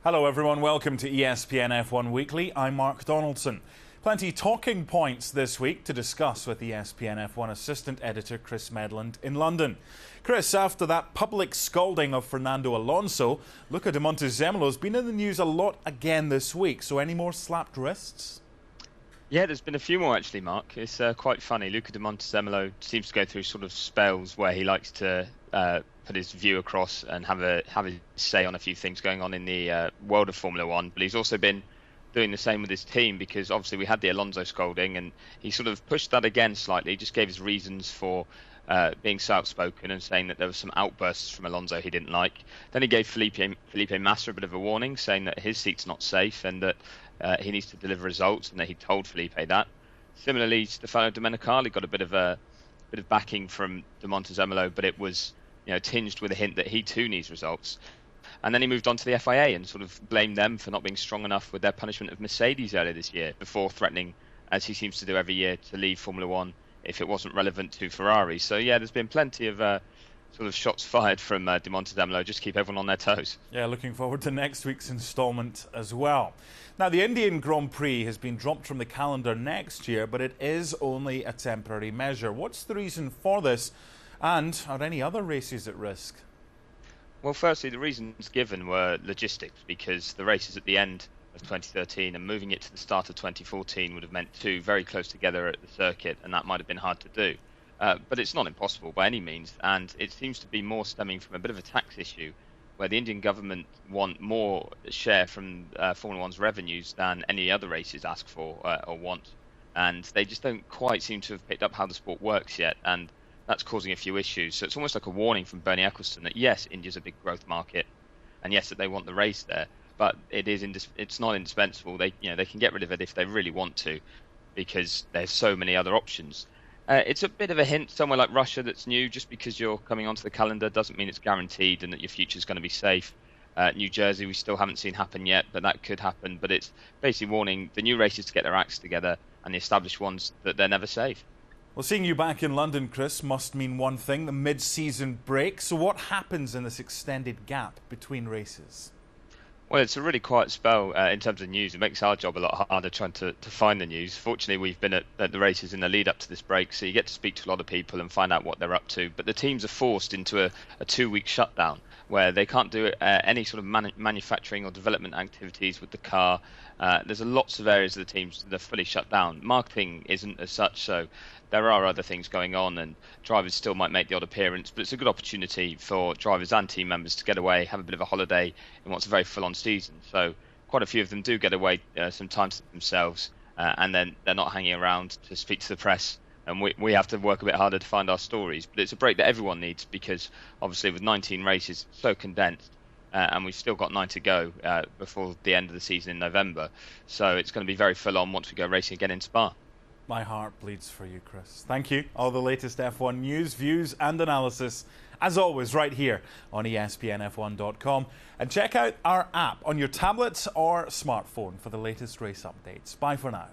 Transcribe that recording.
Hello everyone, welcome to ESPN F1 Weekly. I'm Mark Donaldson. Plenty talking points this week to discuss with ESPN F1 assistant editor Chris Medland in London. Chris, after that public scolding of Fernando Alonso, Luca de Montezemolo's been in the news a lot again this week. So any more slapped wrists? Yeah, there's been a few more actually, Mark. It's quite funny. Luca de Montezemolo seems to go through sort of spells where he likes to put his view across and have a say on a few things going on in the world of Formula One. But he's also been doing the same with his team, because obviously we had the Alonso scolding and he sort of pushed that again slightly, just gave his reasons for being so outspoken and saying that there were some outbursts from Alonso he didn't like. Then he gave Felipe Massa a bit of a warning, saying that his seat's not safe and that he needs to deliver results, and that he told Felipe that. Similarly, Stefano Domenicali got a bit of backing from de Montezemolo, but it was tinged with a hint that he too needs results. And then he moved on to the FIA and sort of blamed them for not being strong enough with their punishment of Mercedes earlier this year, before threatening, as he seems to do every year, to leave Formula One if it wasn't relevant to Ferrari. So yeah, there's been plenty of sort of shots fired from de Montezemolo, just to keep everyone on their toes. Yeah, looking forward to next week's instalment as well. Now, the Indian Grand Prix has been dropped from the calendar next year, but it is only a temporary measure. What's the reason for this, and are any other races at risk? Well, firstly, the reasons given were logistics, because the races at the end of 2013 and moving it to the start of 2014 would have meant two very close together at the circuit, and that might have been hard to do. But it's not impossible by any means, and it seems to be more stemming from a bit of a tax issue, where the Indian government want more share from Formula One's revenues than any other races ask for or want. And they just don't quite seem to have picked up how the sport works yet, and that's causing a few issues. So it's almost like a warning from Bernie Ecclestone that yes, India's a big growth market, and yes, that they want the race there, but it's not indispensable. They can get rid of it if they really want to, because there's so many other options. It's a bit of a hint somewhere like Russia that's new. Just because you're coming onto the calendar doesn't mean it's guaranteed and that your future's going to be safe. New Jersey, we still haven't seen happen yet, but that could happen. But it's basically warning the new races to get their acts together, and the established ones that they're never safe. Well, seeing you back in London, Chris, must mean one thing, the mid-season break. So what happens in this extended gap between races? Well, it's a really quiet spell in terms of news. It makes our job a lot harder trying to find the news. Fortunately, we've been at the races in the lead up to this break, so you get to speak to a lot of people and find out what they're up to. But the teams are forced into a 2-week shutdown, where they can't do any sort of manufacturing or development activities with the car. There's lots of areas of the teams that are fully shut down. Marketing isn't as such, so there are other things going on, and drivers still might make the odd appearance, but it's a good opportunity for drivers and team members to get away, have a bit of a holiday in what's a very full-on season. So quite a few of them do get away some time to themselves, and then they're not hanging around to speak to the press, and we have to work a bit harder to find our stories. But it's a break that everyone needs, because obviously with 19 races so condensed, and we've still got 9 to go before the end of the season in November, so it's going to be very full-on once we go racing again in Spa. My heart bleeds for you, Chris. Thank you. All the latest F1 news, views and analysis, as always, right here on ESPNF1.com. And check out our app on your tablet or smartphone for the latest race updates. Bye for now.